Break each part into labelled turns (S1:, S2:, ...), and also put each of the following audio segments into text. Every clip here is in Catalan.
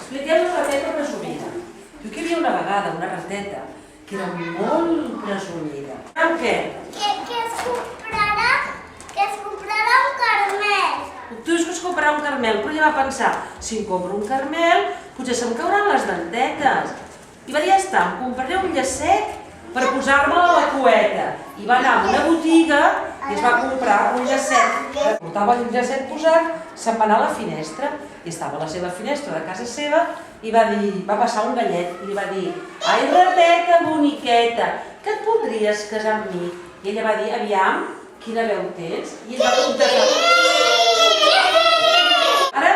S1: Expliquem la rateta presumida. Diu que hi havia una vegada una rateta que era molt presumida. Amb què?
S2: Que es comprarà un caramel.
S1: Tu dius que es comprarà un caramel, però ella va pensar, si em compro un caramel, potser se'm cauran les dentetes. I va dir, ja està, em compraré un llacet per posar-me a la cueta. I va anar a una botiga i es va comprar un llacet. Portava el llacet posat, se'n va anar a la finestra i estava a la seva finestra de casa seva i va passar un gallet i li va dir, ai rateta boniqueta, que et voldries casar amb mi? I ella va dir, aviam, quina veu tens? I ell va contestar. Ara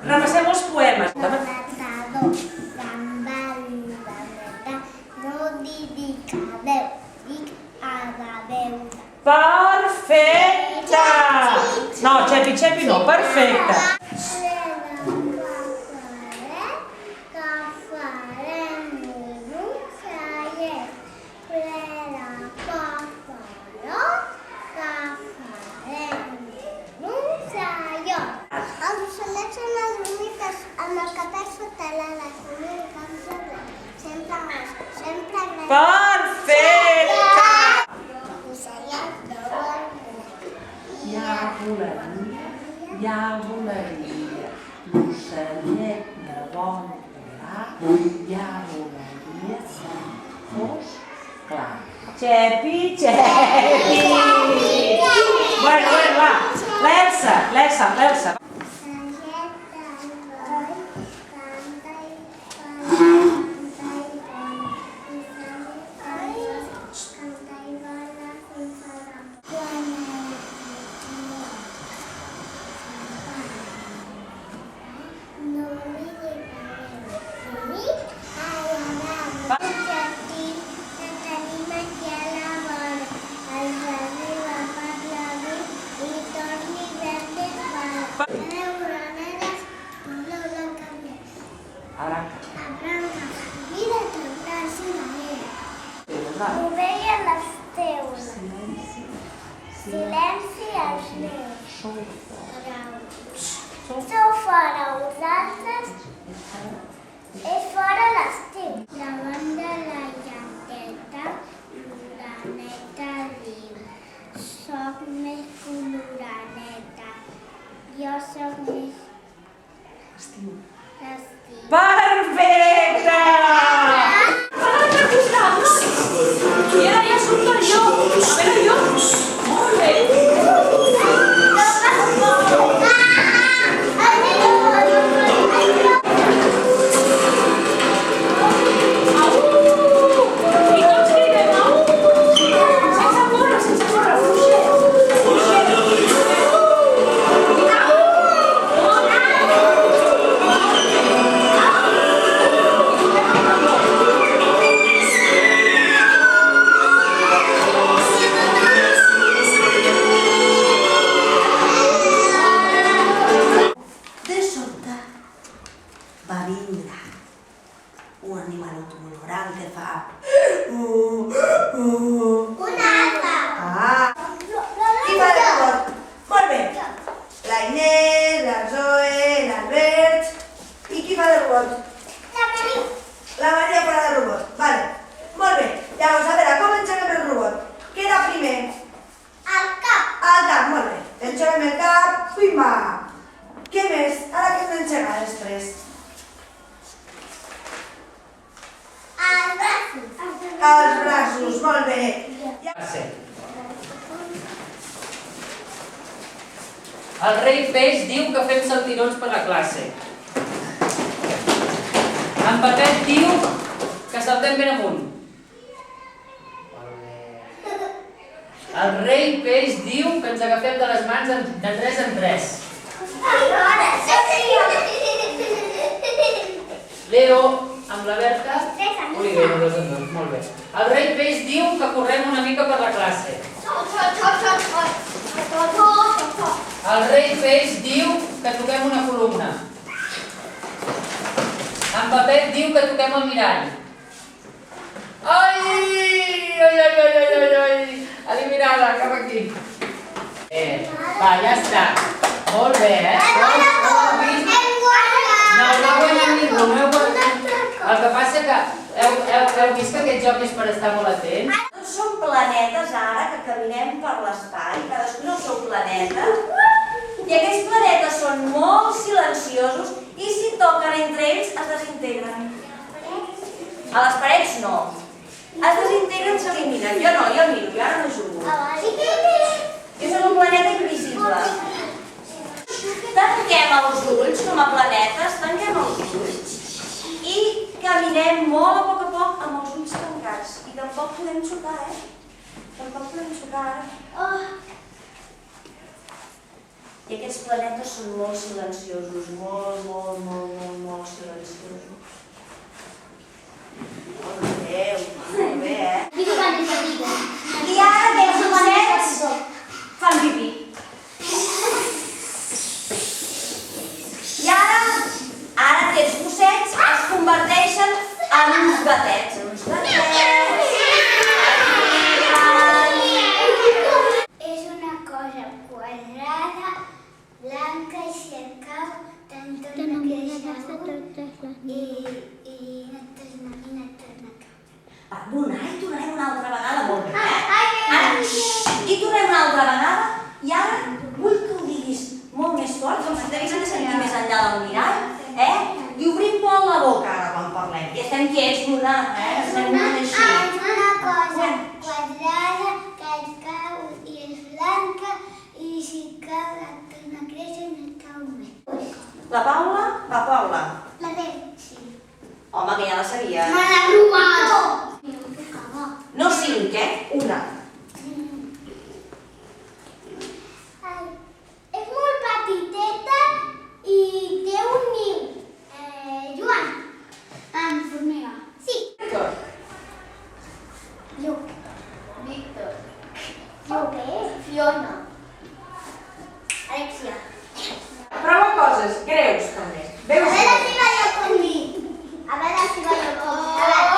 S1: repassem els poemes. Perfecte! No, xepi no, perfecte.
S2: Els solets són els únics amb els que perds sota l'ala, sempre agraït.
S1: Perfecte! Ja volaria, l'ocellet de bon volar, ja volaria si fos clar. Xepi! Bueno, va, l'Elsa.
S2: Ho veien les teules. Silenci als meus. Sou fora vosaltres, és fora l'estiu. Davant de la llanteta, l'oreneta diu, soc més que una oreneta, jo soc més l'estiu.
S1: Perfecte! I ara ja surto jo. A veure, jo. Molt bé. I tots cridem au. Sense córrer,
S3: va vindre un animalot molt gran que fa...
S2: Un altre!
S3: Ah! Qui fa de robot? Molt bé! La Inés, la Zoe, l'Albert... I qui fa de robot?
S2: La Maria!
S3: La Maria farà de robot, vale. Molt bé, llavors a veure, com engeguem el robot? Què era primer?
S2: El cap!
S3: El cap, molt bé. Engeguem el cap, pimba! Què més? Ara què hem d'engegar després?
S2: Els braços!
S3: Els braços, molt bé.
S1: El rei Peix diu que fem saltirons per la classe. En Pepet diu que saltem ben amunt. El rei Peix diu que ens agafem de les mans de 3 en 3. Leo, amb la Berta... Olivera, 2 en 2, molt bé. El rei Peix diu que correm una mica per la classe. El rei Peix diu que toquem una columna. En Pepet diu que toquem el mirall. Ai! Ai, ai, ai, ai, ai! Eliminada, cap aquí. Va, ja està. Molt bé, eh? No ha guanyat ningú.
S4: el meu... El que passa que heu vist que aquest joc és per estar molt atent?
S3: Tots som planetes ara que caminem per l'espai, cadascun el seu planeta, i aquests planetes són molt silenciosos i si toquen entre ells es desintegren. A les parets no. Es desintegren, s'eliminen. Jo no, jo miro, jo ara no jugo. Jo soc un planeta invisible. Tanquem els ulls com a planetes, tanquem els ulls i caminem molt a poc amb els ulls tancats. I tampoc podem xocar, Tampoc podem xocar ara. I aquests planetes són molt silenciosos, molt silenciosos. Molt bé, I ara aquests ossets fan pipí. I ara aquests gossets es converteixen en uns gatets.
S2: És una cosa quadrada, blanca i si et cau te'n torna a créixer i no et torna a caure.
S3: Bona, i tornarem una altra vegada, molt bé, I tornem una altra vegada i ara vull que ho diguis molt més fort, com si t'haguessin de sentir més enllà del mirall, I obrim molt la boca ara quan parlem. I estem quiets, Luna, Estem molt així.
S2: És una cosa quadrada que et cau i és blanca i si cau et torna a créixer i no et cau més.
S3: La Paula? La Paula.
S2: La Betsy.
S3: Home, que ja la sabia.
S2: Me l'ha robat!
S3: No 5, Una.
S2: És molt petiteta i té un niu. Joan. Formiga. Sí.
S3: Víctor.
S2: Lluc. Víctor. Fiona. Alexia.
S3: Prova coses greus, també.
S2: A veure si ballo com mi. A veure si ballo com mi. A veure.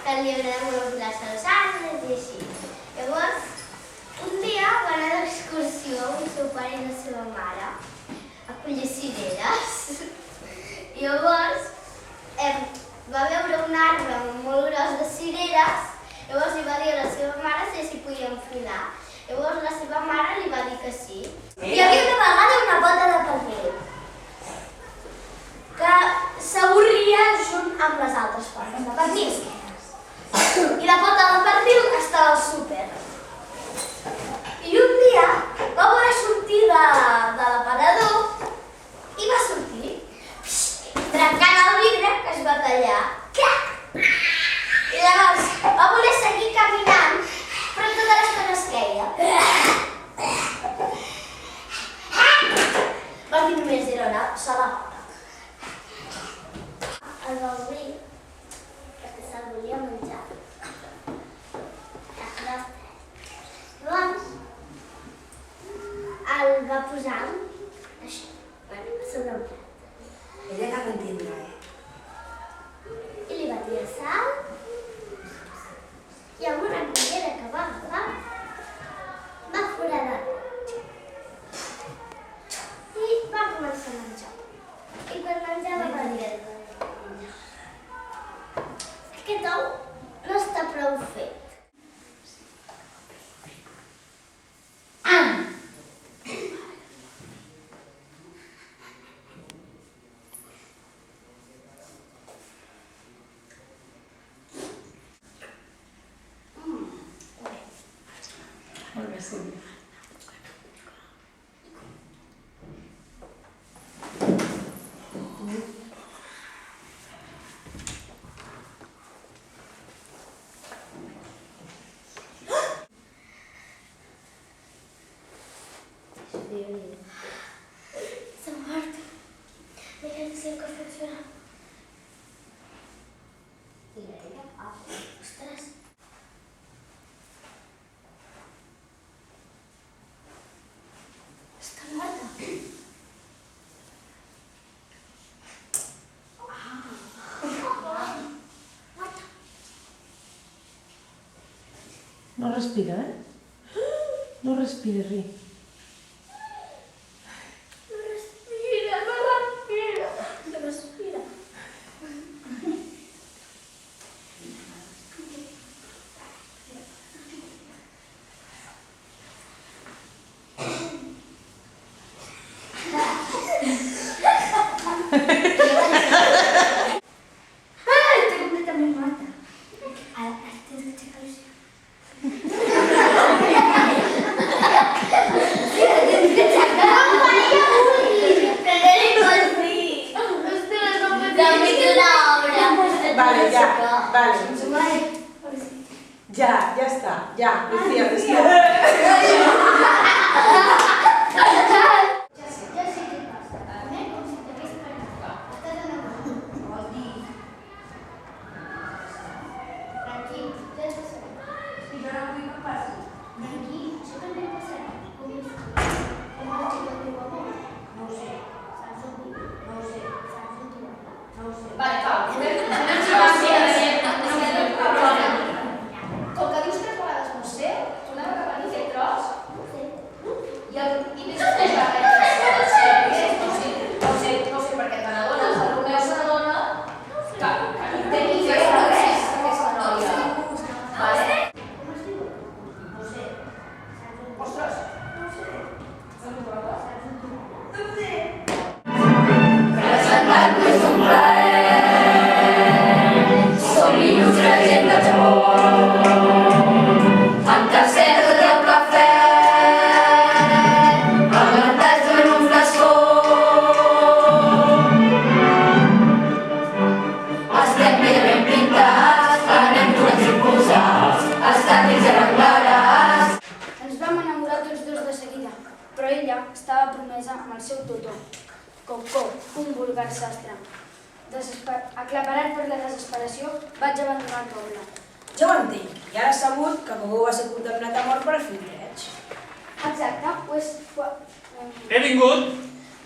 S2: Que li agrada molt les arbres i així. Llavors, un dia va anar d'excursió amb el seu pare i la seva mare a collir cireres. I llavors va veure un arbre molt gros de cireres, llavors li va dir a la seva mare si podia enfilar. Llavors la seva mare li va dir que sí. Hi havia una vegada una pota de pernil que s'avorria junt amb les altres potes de pernil. I la pota del pernil estava al súper. I un dia va voler sortir de l'aparador i va sortir trencant el vidre que es va tallar. I llavors va voler seguir caminant, però tota l'estona es queia. Va dir només era una sola pota. El va obrir perquè se'l volia menjar. Llavors, el va posar així, sobre un plat.
S3: Ella que ho entendrà,
S2: I li va tirar sal i amb una cullera que va agafar va foradar i va començar a menjar. I quan menjava va dir aquest ou no està prou fet.
S4: Molt bé, Sílvia.
S2: S'ha mort. Mira, no sé que funciona. Ostres. Està morta.
S1: No respira, eh? No respira, Ri.
S2: No respira, no respira. No respira. Està completament morta. Ara tens que aixecar l'oció.
S1: Vale, ya, vale. Ya está, ya, Lucía, Lucía.
S2: Ja sé què passa. Com si t'hagués parat. Estàs enamorat.
S3: Vol dir...
S2: Tranquil, ja et passarà.
S3: I jo no vull que passi.
S2: Tranquil, això també et passarà. Com és? Com ha de el teu amor?
S3: No ho sé,
S2: Saps on viu?
S3: no ho sé,
S2: Saps on trobar-la?
S3: no ho sé.
S4: Vale, Pau, podem xivar-se
S5: Com que dius 3 vegades no sé, tornem a cap a aquest tros i més o menys la resta. No sé, perquè te n'adones, el Romeu se n'adona que intenti fer res aquesta noia. Vale?
S2: Com es diu?
S3: No ho sé.
S2: Saps on
S5: Ostres,
S2: No ho sé.
S5: no ho trobo.
S2: Saps on trobar-la?
S3: No ho sé.
S6: Presentant-nos un plaer, som il·lustre gent de Japó, amb tercera del cafè, aguantats en un flascó. Estem ben pintats, anem tots imposats, estàtics i arenglares.
S7: Ens vam enamorar tots dos de seguida, però ella estava promesa amb el seu tutor, Coco, un vulgar sastre. Aclaparat per la desesperació, vaig abandonar el poble.
S8: Ja ho entenc, i ara has sabut que Coco va ser condemnat a mort per filtreig.
S7: Exacte,
S9: He vingut.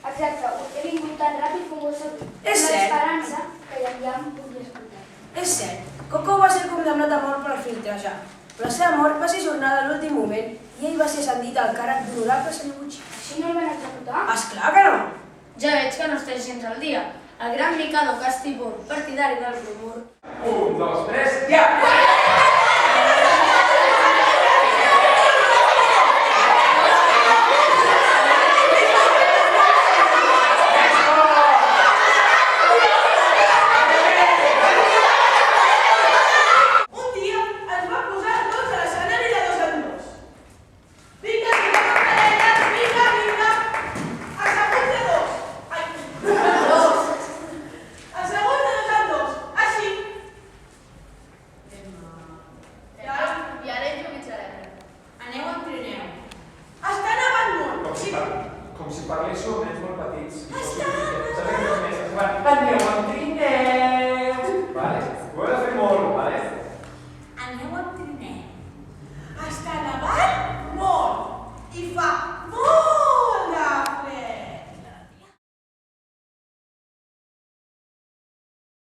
S7: Exacte, he vingut tan ràpid com ho he sabut.
S8: És cert.
S7: L'esperança que ja em podia escoltar.
S8: És cert, Coco va ser condemnat a mort per filtrejar, però la seva mort va ser ajornada a l'últim moment i ell va ser ascendit al càrrec d'honorable senyor Butxí.
S7: Així no el van executar?
S8: Esclar que no!
S7: Ja veig que no estàs gens al dia. El gran Mikado Castibur, partidari del rumor.
S9: 1, 2, 3, ja!